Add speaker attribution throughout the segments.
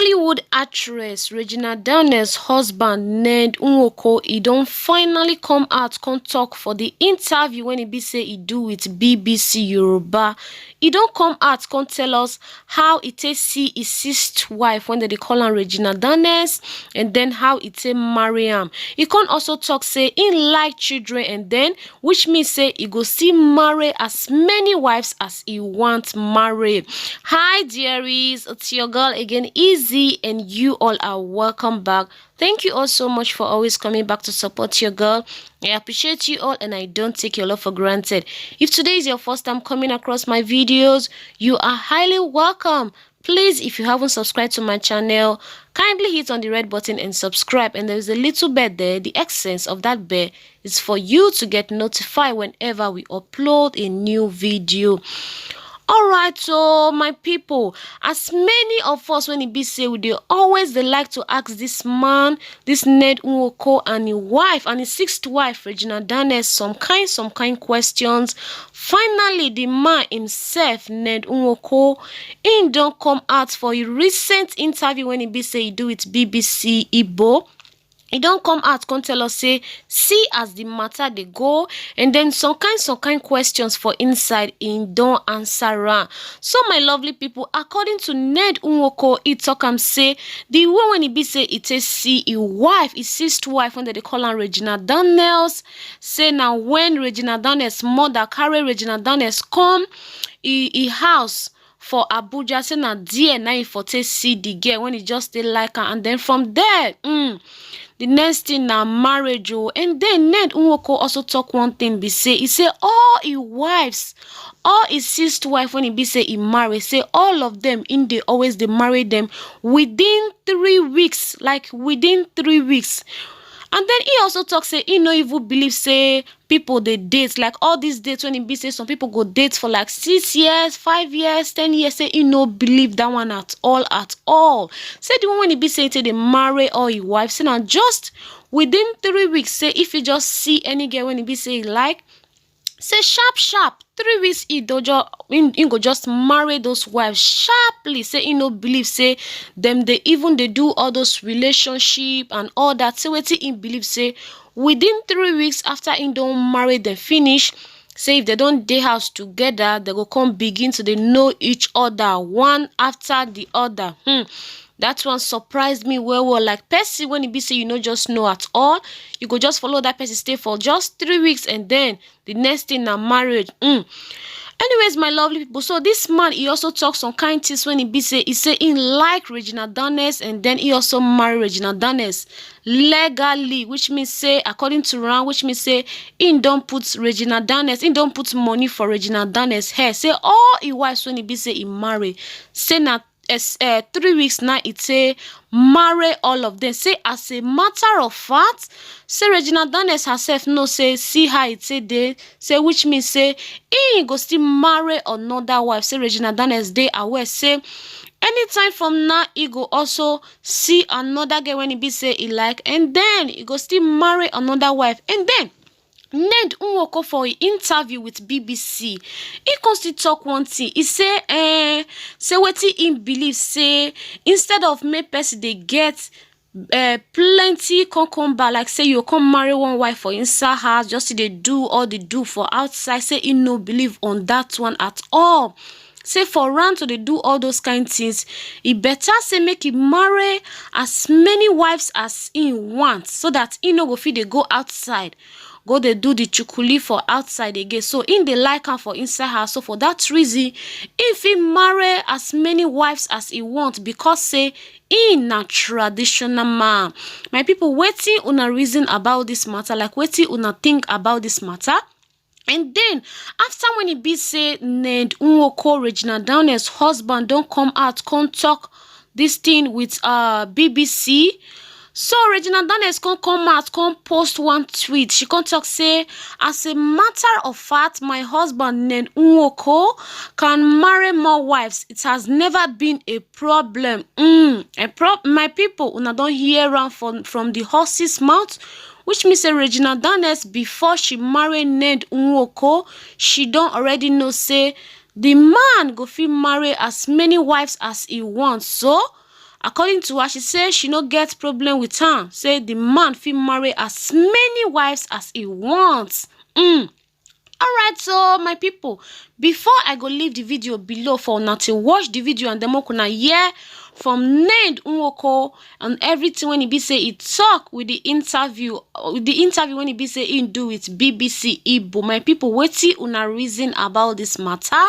Speaker 1: Nollywood actress Regina Daniels' husband Ned Nwoko don't finally come out come talk for the interview when he be say he do with BBC Yoruba. He don't come out come tell us how he take see his sixth wife when they call her Regina Daniels, and then how he take marry am. He can also talk say he like children, and then which means say he go still marry as many wives as he want marry. Hi dearies, it's your girl again Easy, and you all are welcome back. Thank you all so much for always coming back to support your girl. I appreciate you all and I don't take your love for granted. If today is your first time coming across my videos, you are highly welcome. Please, if you haven't subscribed to my channel, kindly hit on the red button and subscribe. And there's a little bell there. The essence of that bell is for you to get notified whenever we upload a new video. Alright, so my people, as many of us when it be say they like to ask this man, this Ned Nwoko, and his wife and his sixth wife Regina Daniels some kind questions. Finally, the man himself, Ned Nwoko, he don't come out for a recent interview when he be say he do it BBC Igbo. He don't come out come tell us say see as the matter they go, and then some kind questions for inside in don't answer am. So my lovely people, according to Ned Nwoko, he talk am say the way when he be say it is see his wife, his sister wife, when they call her Regina Daniels, say now when Regina Daniels mother carry Regina Daniels come he house for Abuja, say na there na for take see the girl when he just stay like her, and then from there the next thing na marriage. And then Ned Nwoko also talk one thing be say he say all his wives, all his sister wife when he be say he marry, say all of them in they always they marry them within 3 weeks, like within 3 weeks. And then he also talk say he no even believe say people they date, like all these dates when he be say some people go date for like 6 years, 5 years, 10 years. Say he no believe that one at all. Say the one when he be say they marry all his wives, say now just within 3 weeks. Say if you just see any girl when he be say like, say sharp 3 weeks he go just marry those wives sharply. Say he no believe say them they do all those relationship and all that. Say wetin he believe say within 3 weeks after he don't marry them finish, say if they don't dey house together, they go come begin to they know each other one after the other. That one surprised me well. Like person when it be say you no just know at all, you go just follow that person stay for just 3 weeks, and then the next thing na marriage. Anyways, my lovely people, so this man he also talks some kind things when he be say he like Regina Daniels, and then he also marry Regina Daniels legally, which means say according to Ram, which means say he don't put Regina Daniels, he don't put money for Regina Daniels hair. Say all he wives when he be say he marry, say na 3 weeks now it say marry all of them. Say as a matter of fact, say Regina Daniels herself no say see how it say they say, which means say he go still marry another wife. Say Regina Daniels they aware say anytime from now he go also see another girl when he be say he like, and then he go still marry another wife. And then Ned Nwoko for an interview with BBC, he constantly talk one thing. He say wetin he believe say instead of make person they get plenty come back, like say you come marry one wife for inside house, just see they do all they do for outside. Say he no believe on that one at all. Say for round to they do all those kind things, he better say make he marry as many wives as he wants, so that he no go fit they go outside, go they do the chukuli for outside again. So in the like her for inside house. So for that reason, if he marry as many wives as he want, because say he na traditional man. My people, wetin una reason about this matter? Like wetin una think about this matter? And then after when he be say Ned Nwoko, Regina Daniels' husband, don't come out, come talk this thing with BBC. So Regina Daniels come out, come post one tweet. She can talk say, as a matter of fact, my husband Ned Nwoko can marry more wives. It has never been a problem. My people, una don't hear am from the horse's mouth. Which means Regina Daniels, before she married Ned Nwoko, she don't already know say the man go fit marry as many wives as he wants. So According to her, she say she no get problem with am, say the man fit marry as many wives as he wants. Alright, so my people, before I go leave the video below for una to watch the video and then make una hear from Nwoko and everything when he be say he talk with the interview when he be say he do with BBC Igbo. My people, wetin una reason about this matter?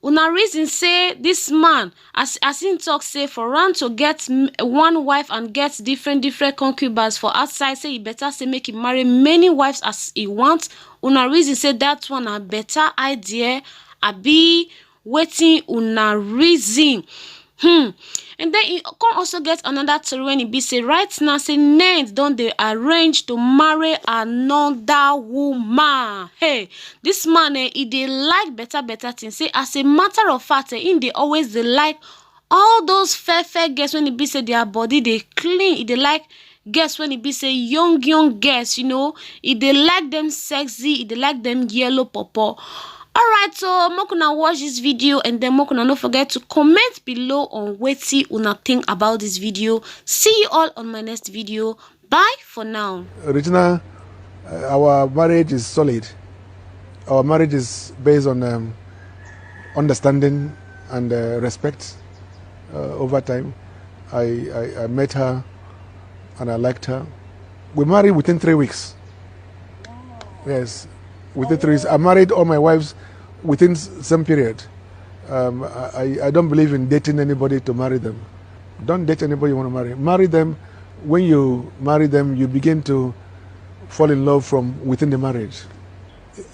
Speaker 1: Una reason say this man, as him talk, say for am to get one wife and get different concubines for outside, say he better say make him marry many wives as he want. Una reason say that one a better idea, abi wetin una reason? And then he can also get another story when he be say right now say Ned don dey arrange to marry another woman. Hey, this man he dey like better things. Say as a matter of fact, he dey always dey like all those fair girls when he be say their body dey clean. He dey like girls when he be say young girls, you know. He dey like them sexy, he dey like them yellow pawpaw. Alright, so make una watch this video and then make una no forget to comment below on wetin una think about this video. See you all on my next video. Bye for now.
Speaker 2: Regina, our marriage is solid. Our marriage is based on understanding and respect over time. I met her and I liked her. We married within 3 weeks. Yes, within 3 weeks. I married all my wives within some period. I don't believe in dating anybody to marry them. Don't date anybody you want to marry. Marry them. When you marry them, you begin to fall in love from within the marriage.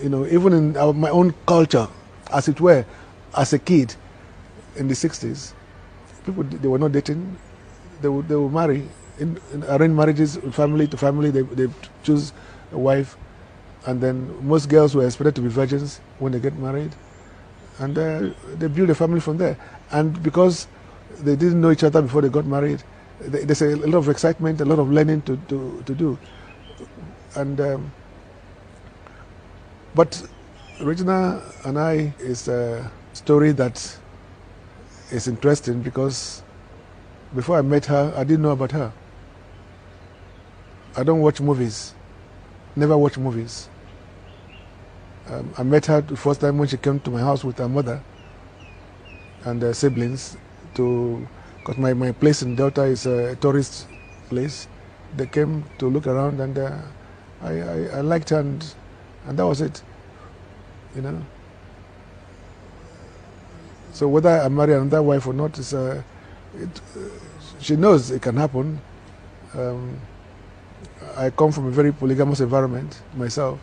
Speaker 2: You know, even in my own culture, as it were, as a kid in the 60s, people, they were not dating. They would marry. In arranged marriages, family to family, they choose a wife. And then most girls were expected to be virgins when they get married. And they build a family from there. And because they didn't know each other before they got married, there's a lot of excitement, a lot of learning to do. And but Regina and I is a story that is interesting because before I met her, I didn't know about her. I don't watch movies. Never watch movies. I met her the first time when she came to my house with her mother and her siblings because my place in Delta is a tourist place. They came to look around and I liked her and that was it, you know. So whether I marry another wife or not, she knows it can happen. I come from a very polygamous environment myself.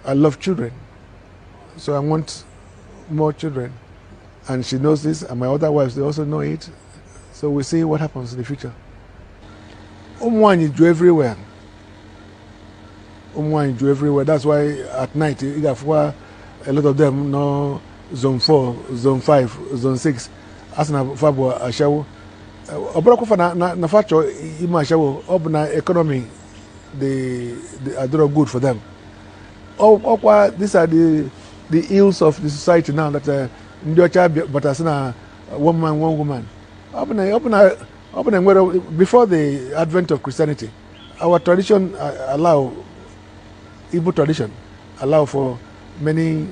Speaker 2: I love children, so I want more children. And she knows this, and my other wives, they also know it. So we'll see what happens in the future. Umwani do everywhere. Umwani do everywhere. That's why at night, you have a lot of them know zone 4, zone 5, zone 6. Asana fabo ashawo. Obrako fa na facho ima ashawo. Obna economy, they are doing good for them. These are the ills of the society now that but as one man, one woman. Before the advent of Christianity, our tradition Igbo tradition allow for many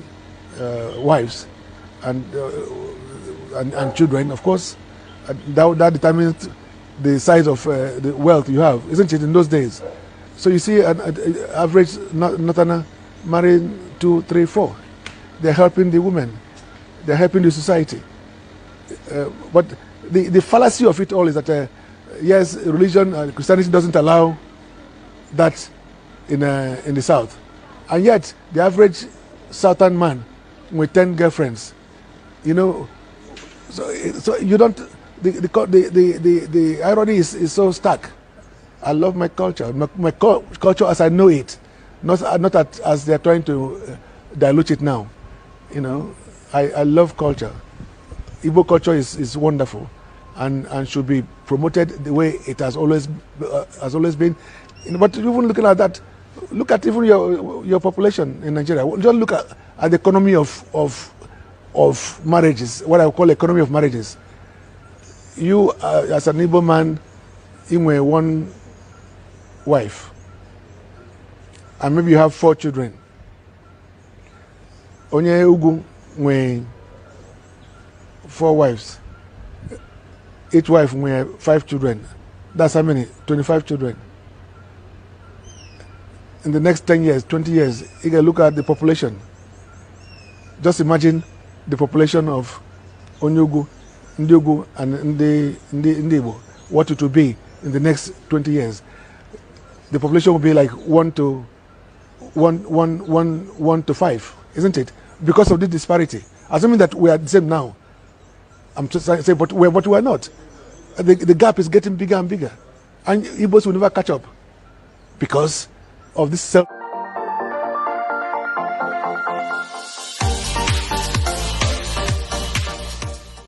Speaker 2: wives and children, of course. That determines the size of the wealth you have, isn't it, in those days? So you see an average Northerner marrying 2, 3, 4. They're helping the women. They're helping the society. But the fallacy of it all is that, yes, religion, Christianity doesn't allow that in the South. And yet, the average Southern man with 10 girlfriends, you know, so you don't, the irony is so stark. I love my culture, my culture as I know it, not as they're trying to dilute it now. You know, I love culture. Igbo culture is wonderful, and should be promoted the way it has always been. But even looking at that, look at even your population in Nigeria. Just look at the economy of of marriages, what I call economy of marriages. You, as an Igbo man, you have one wife, and maybe you have 4 children. Onye Ugu with 4 wives. Each wife with 5 children. That's how many? 25 children. In the next 10 years, 20 years, you can look at the population. Just imagine the population of Onyugu, Ndiogu, and Ndibo, what it will be in the next 20 years. The population will be like 1 to 5, isn't it? Because of this disparity. Assuming that we are the same now. I'm just saying, but we are not. The gap is getting bigger and bigger. And Igbos will never catch up because of this self.